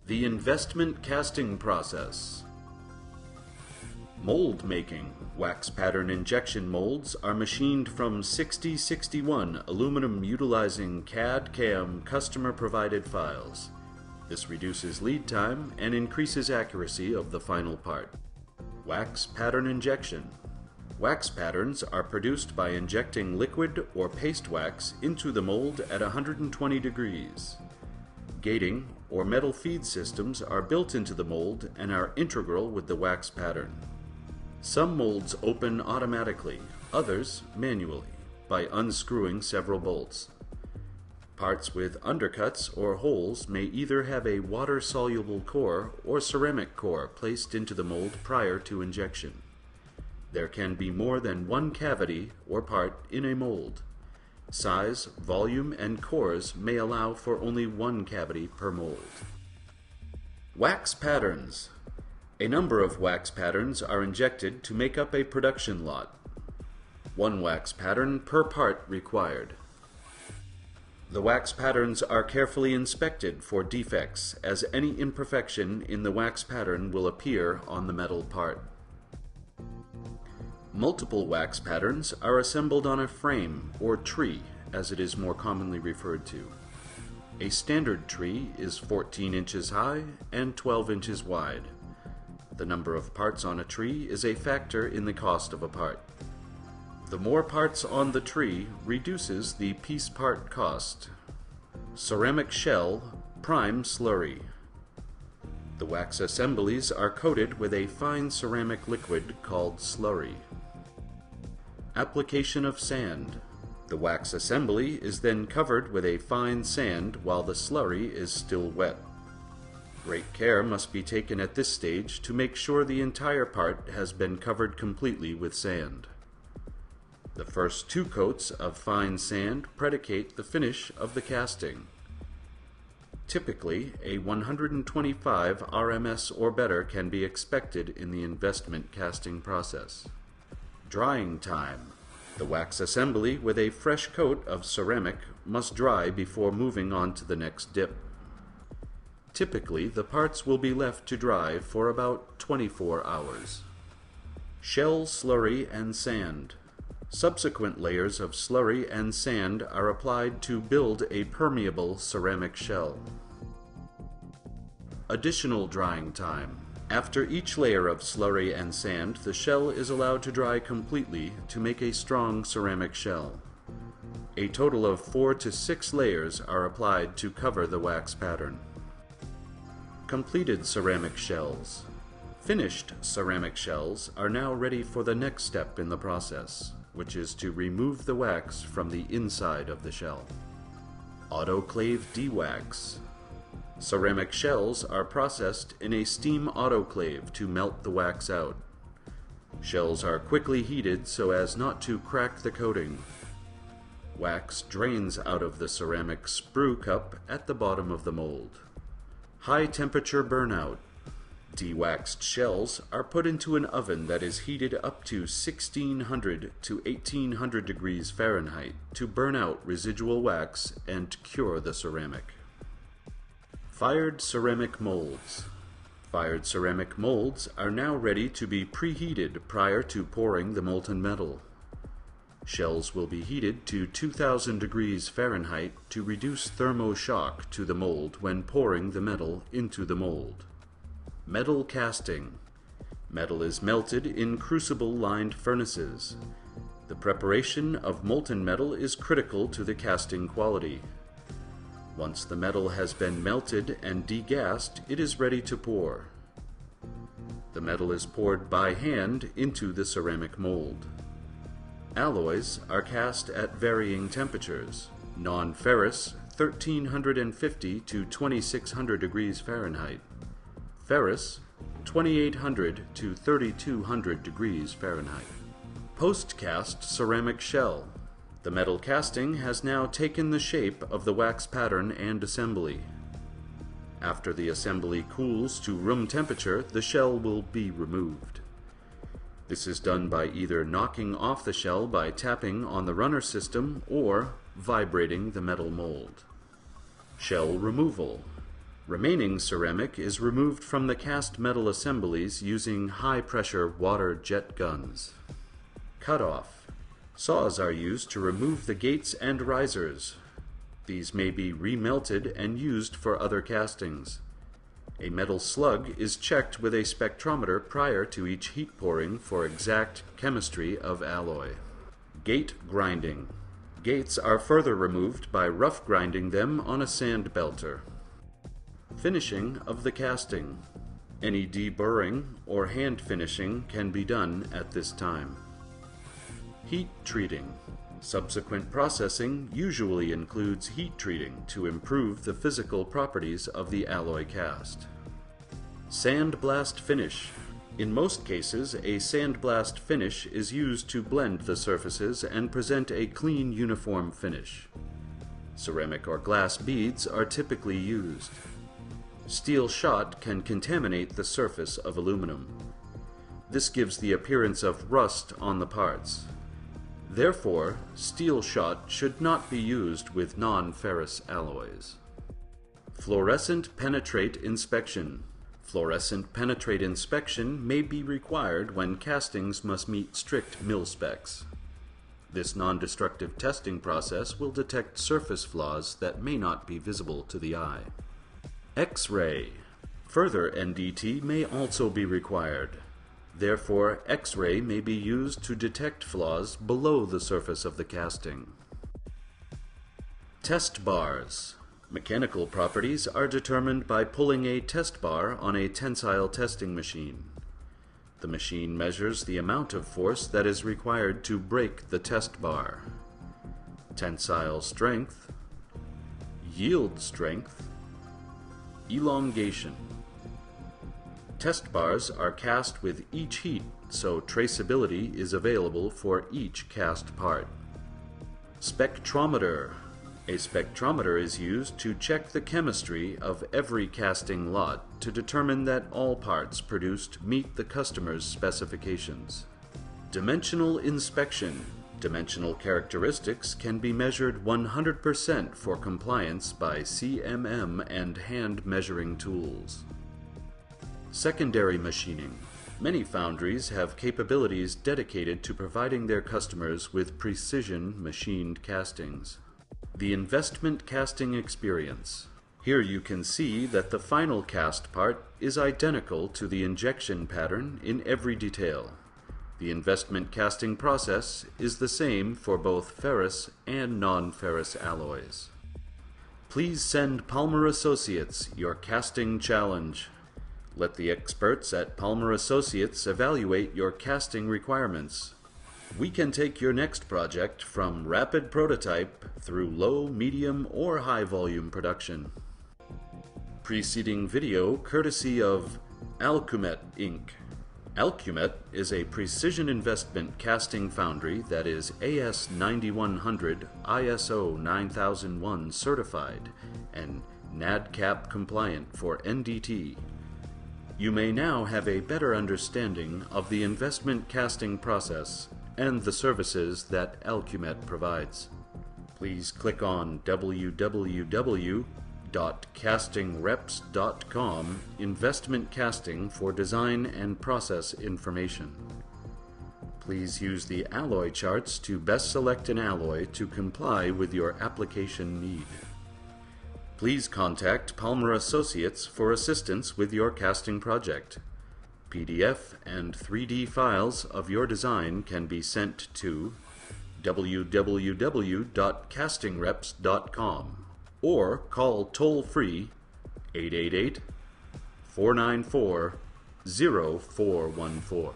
The investment casting process. Mold making. Wax pattern injection molds are machined from 6061 aluminum utilizing CAD/CAM customer-provided files. This reduces lead time and increases accuracy of the final part. Wax pattern injection. Wax patterns are produced by injecting liquid or paste wax into the mold at 120 degrees. Gating or metal feed systems are built into the mold and are integral with the wax pattern. Some molds open automatically, others manually, by unscrewing several bolts. Parts with undercuts or holes may either have a water-soluble core or ceramic core placed into the mold prior to injection. There can be more than one cavity or part in a mold. Size, volume, and cores may allow for only one cavity per mold. Wax patterns. A number of wax patterns are injected to make up a production lot. One wax pattern per part required. The wax patterns are carefully inspected for defects, as any imperfection in the wax pattern will appear on the metal part. Multiple wax patterns are assembled on a frame, or tree, as it is more commonly referred to. A standard tree is 14 inches high and 12 inches wide. The number of parts on a tree is a factor in the cost of a part. The more parts on the tree reduces the piece part cost. Ceramic shell, prime slurry. The wax assemblies are coated with a fine ceramic liquid called slurry. Application of sand. The wax assembly is then covered with a fine sand while the slurry is still wet. Great care must be taken at this stage to make sure the entire part has been covered completely with sand. The first two coats of fine sand predicate the finish of the casting. Typically, a 125 RMS or better can be expected in the investment casting process. Drying time. The wax assembly with a fresh coat of ceramic must dry before moving on to the next dip. Typically, the parts will be left to dry for about 24 hours. Shell, slurry, and sand. Subsequent layers of slurry and sand are applied to build a permeable ceramic shell. Additional drying time. After each layer of slurry and sand, the shell is allowed to dry completely to make a strong ceramic shell. A total of 4 to 6 layers are applied to cover the wax pattern. Completed ceramic shells. Finished ceramic shells are now ready for the next step in the process, which is to remove the wax from the inside of the shell. Autoclave dewax. Ceramic shells are processed in a steam autoclave to melt the wax out. Shells are quickly heated so as not to crack the coating. Wax drains out of the ceramic sprue cup at the bottom of the mold. High temperature burnout. Dewaxed shells are put into an oven that is heated up to 1600 to 1800 degrees Fahrenheit to burn out residual wax and cure the ceramic. Fired ceramic molds. Fired ceramic molds are now ready to be preheated prior to pouring the molten metal. Shells will be heated to 2000 degrees Fahrenheit to reduce thermoshock to the mold when pouring the metal into the mold. Metal casting. Metal is melted in crucible-lined furnaces. The preparation of molten metal is critical to the casting quality. Once the metal has been melted and degassed, it is ready to pour. The metal is poured by hand into the ceramic mold. Alloys are cast at varying temperatures. Non-ferrous, 1350 to 2600 degrees Fahrenheit. Ferrous, 2800 to 3200 degrees Fahrenheit. Post-cast ceramic shell. The metal casting has now taken the shape of the wax pattern and assembly. After the assembly cools to room temperature, the shell will be removed. This is done by either knocking off the shell by tapping on the runner system or vibrating the metal mold. Shell removal. Remaining ceramic is removed from the cast metal assemblies using high-pressure water jet guns. Cut-off. Saws are used to remove the gates and risers. These may be remelted and used for other castings. A metal slug is checked with a spectrometer prior to each heat pouring for exact chemistry of alloy. Gate grinding. Gates are further removed by rough grinding them on a sand belter. Finishing of the casting. Any deburring or hand finishing can be done at this time. Heat treating. Subsequent processing usually includes heat treating to improve the physical properties of the alloy cast. Sandblast finish. In most cases, a sandblast finish is used to blend the surfaces and present a clean, uniform finish. Ceramic or glass beads are typically used. Steel shot can contaminate the surface of aluminum. This gives the appearance of rust on the parts. Therefore, steel shot should not be used with non-ferrous alloys. Fluorescent penetrate inspection. Fluorescent penetrate inspection may be required when castings must meet strict mil specs. This non-destructive testing process will detect surface flaws that may not be visible to the eye. X-ray. Further NDT may also be required. Therefore, X-ray may be used to detect flaws below the surface of the casting. Test bars. Mechanical properties are determined by pulling a test bar on a tensile testing machine. The machine measures the amount of force that is required to break the test bar. Tensile strength, yield strength, elongation. Test bars are cast with each heat, so traceability is available for each cast part. Spectrometer. A spectrometer is used to check the chemistry of every casting lot to determine that all parts produced meet the customer's specifications. Dimensional inspection. Dimensional characteristics can be measured 100% for compliance by CMM and hand measuring tools. Secondary machining. Many foundries have capabilities dedicated to providing their customers with precision machined castings. The investment casting experience. Here you can see that the final cast part is identical to the injection pattern in every detail. The investment casting process is the same for both ferrous and non-ferrous alloys. Please send Palmer Associates your casting challenge. Let the experts at Palmer Associates evaluate your casting requirements. We can take your next project from rapid prototype through low, medium, or high volume production. Preceding video courtesy of Alcumet Inc. Alcumet is a precision investment casting foundry that is AS9100 ISO 9001 certified and NADCAP compliant for NDT. You may now have a better understanding of the investment casting process and the services that Alcumet provides. Please click on www.castingreps.com Investment Casting for design and process information. Please use the alloy charts to best select an alloy to comply with your application need. Please contact Palmer Associates for assistance with your casting project. PDF and 3D files of your design can be sent to www.castingreps.com or call toll-free 888-494-0414.